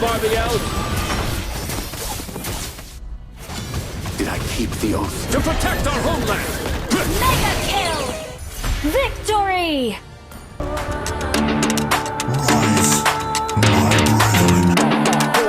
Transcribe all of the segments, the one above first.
Barbiel! Did I keep the oath? To protect our homeland! Mega kill! Victory! Rise, my brethren.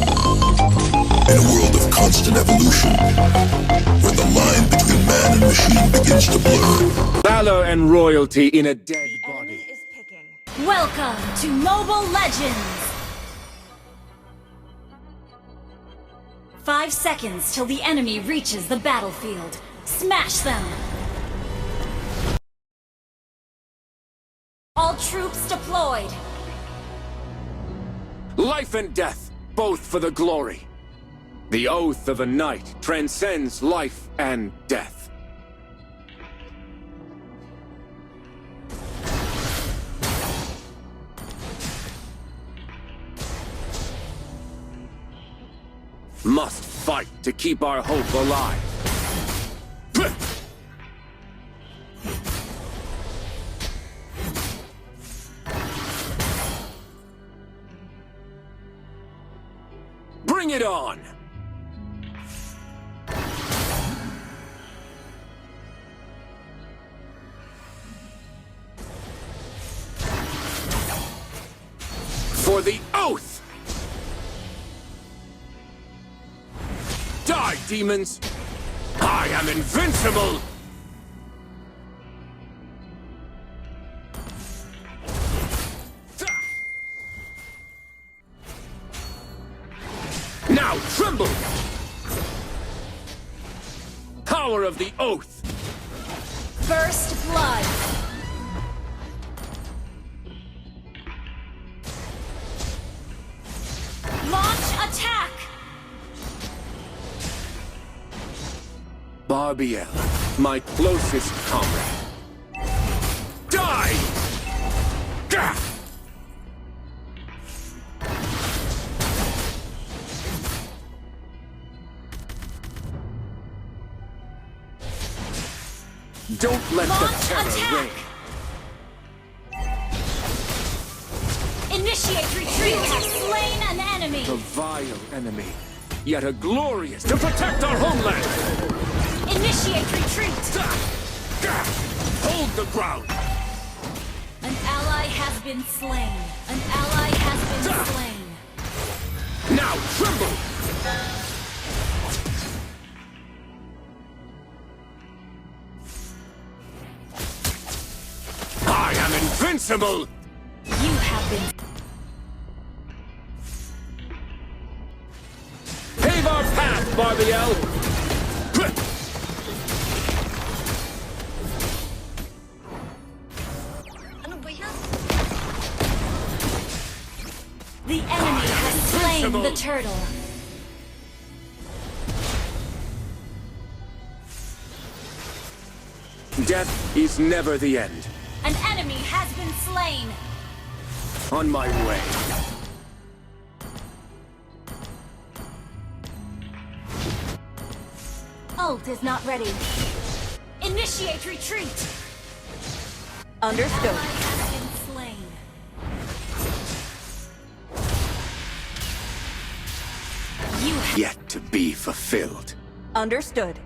In a world of constant evolution, where the line between man and machine begins to blur. Valor and royalty in a dead body. Is picking. Welcome to Mobile Legends! 5 seconds till the enemy reaches the battlefield. Smash them! All troops deployed! Life and death, both for the glory. The oath of a knight transcends life and death. Must fight to keep our hope alive. Bring it on! For the oath! Die, demons! I am invincible! Now tremble! Power of the oath! First blood! Launch attack! Barbiel, my closest comrade. Die! Gah! Don't let Launch the terror attack! reign. Initiate retreat! You have slain an enemy! The vile enemy, yet a glorious to protect our homeland! Initiate retreat! Hold the ground! An ally has been slain. An ally has been slain. Now tremble! I am invincible! You have been... Pave our path, Barbiel! The enemy has slain the turtle. Death is never the end. An enemy has been slain. On my way. Ult is not ready. Initiate retreat. Understood. Ally has been slain. You have Yet to be fulfilled. understood.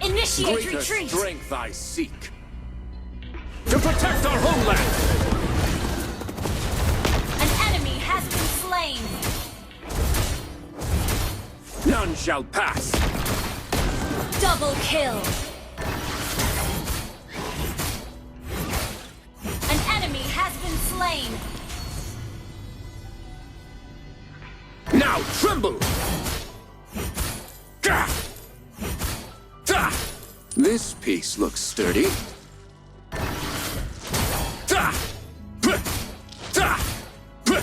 Initiate Greater retreat. strength I seek. To protect our homeland! An enemy has been slain. None shall pass. Double kill. slain. Now tremble! Gah! Gah! This piece looks sturdy. Gah! Puh! Gah! Puh!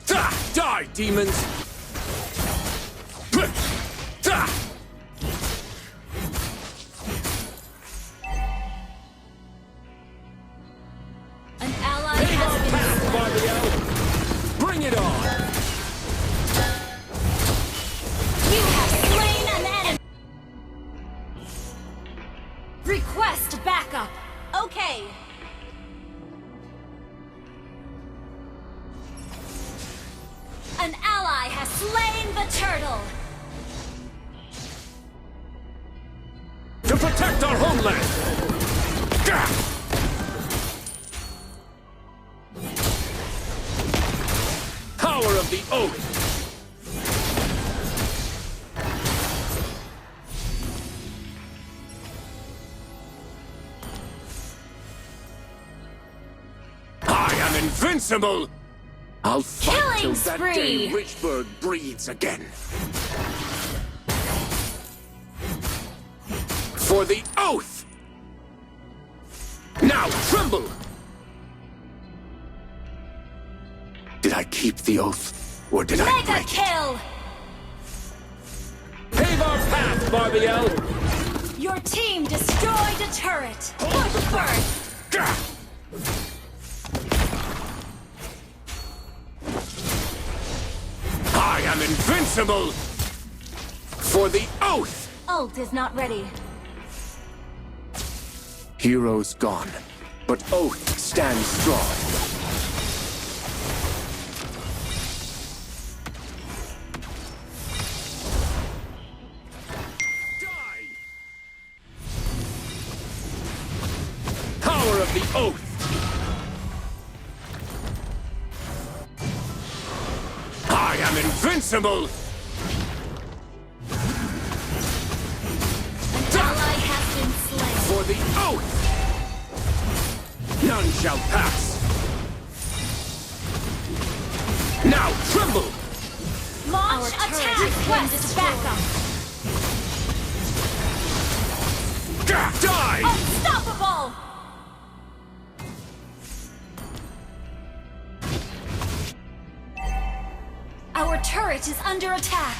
Gah! Die, demons! Puh! Gah! An ally has been slain. Bring it on! You have slain an enemy. Request backup. Okay. An ally has slain the turtle. To protect our homeland! Gah! Power of the Oath! I am invincible! I'll fight Killing till that day spree! Richburg breathes again. For the Oath! Now tremble! Did I keep the Oath, or did I Mega break it? kill! Pave our path, Barbiel! Your team destroyed a turret. Push first. Gah! I am invincible! For the Oath! Ult is not ready. Heroes gone, but Oath stands strong. Die! Power of the Oath! I am invincible! An ally has been slain. For the Oath! None shall pass! Now tremble! Launch attack. Request backup. Gah! Die! Unstoppable. Our turret is under attack.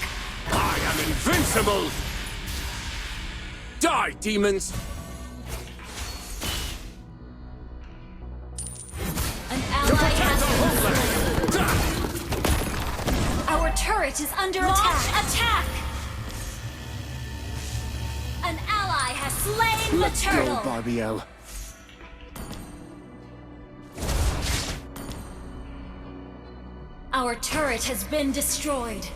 I am invincible! Die, demons! An ally has been slain. Ah! Our turret is under attack. An ally has slain Let's the go, turtle. Barbiel. Our turret has been destroyed.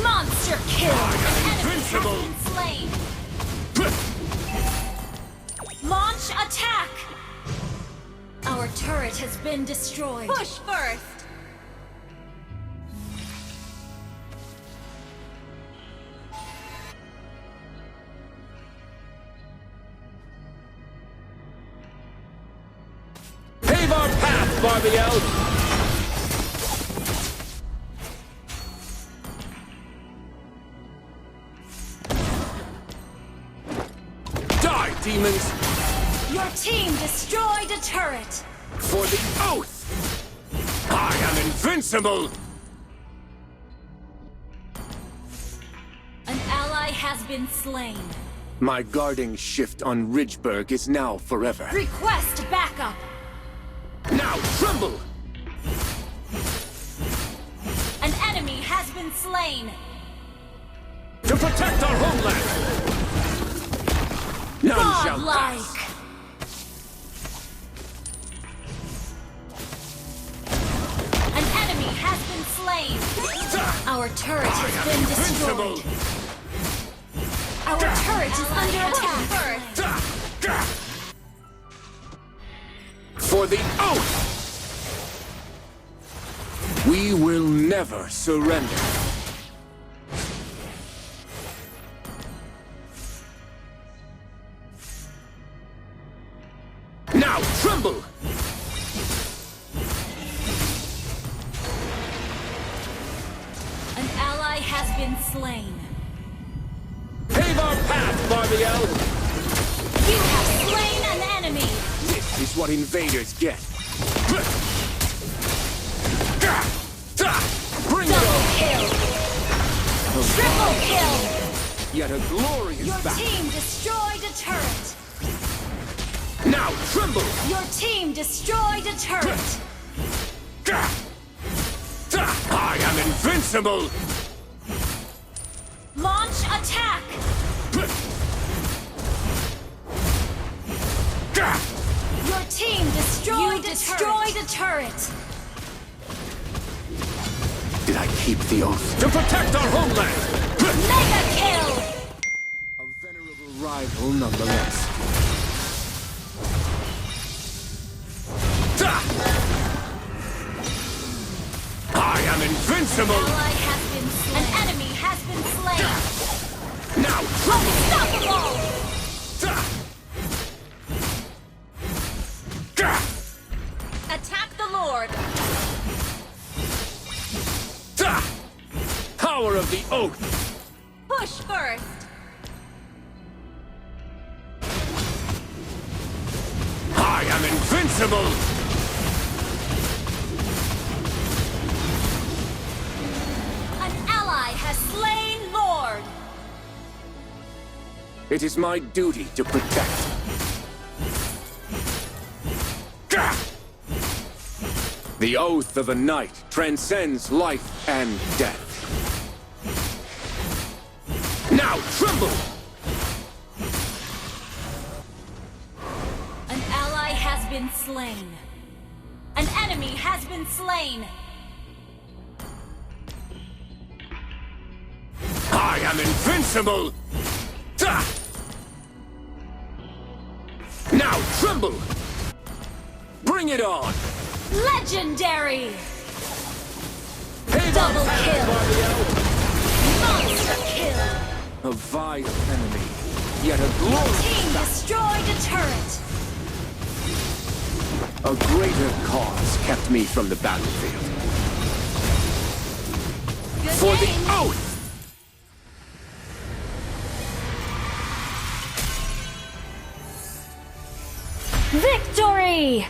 Monster kill! An enemy invincible. has been slain. Launch attack! Our turret has been destroyed. Push first! Pave our path, Barbiel! Die, demons! Your team destroyed a turret. For the Oath! I am invincible! An ally has been slain. My guarding shift on Ridgeburg is now forever. Request backup. Now tremble! An enemy has been slain. To protect our homeland! None shall pass! Godlike. An enemy has been slain. Our turret has been Invincible! destroyed. Our turret is under attack. For the Oath! We will never surrender. has been slain. Pave our path, Barbiel! You have slain an enemy. This is what invaders get. Bring it Double on! kill. Triple kill. Yet a glorious Your battle. team destroyed a turret. Now tremble! Your team destroyed a turret. I am invincible! Launch attack. Your team destroyed a turret. Did I keep the oath? To protect our homeland! Mega kill. A venerable rival nonetheless. I am invincible! Ally has been slain. An enemy has been slain. Now Unstoppable. Attack the Lord. Power of the oath! Push first. I am invincible! An ally has slain Lord. It is my duty to protect. The oath of a knight transcends life and death. Now tremble! An ally has been slain. An enemy has been slain. I am invincible! Now tremble! Bring it on! Legendary. Pave Double our path, kill. Barbiel! Monster kill. A vile enemy, yet a Your glorious team battle. destroyed a turret. A greater cause kept me from the battlefield. Good For the game. oath! Victory!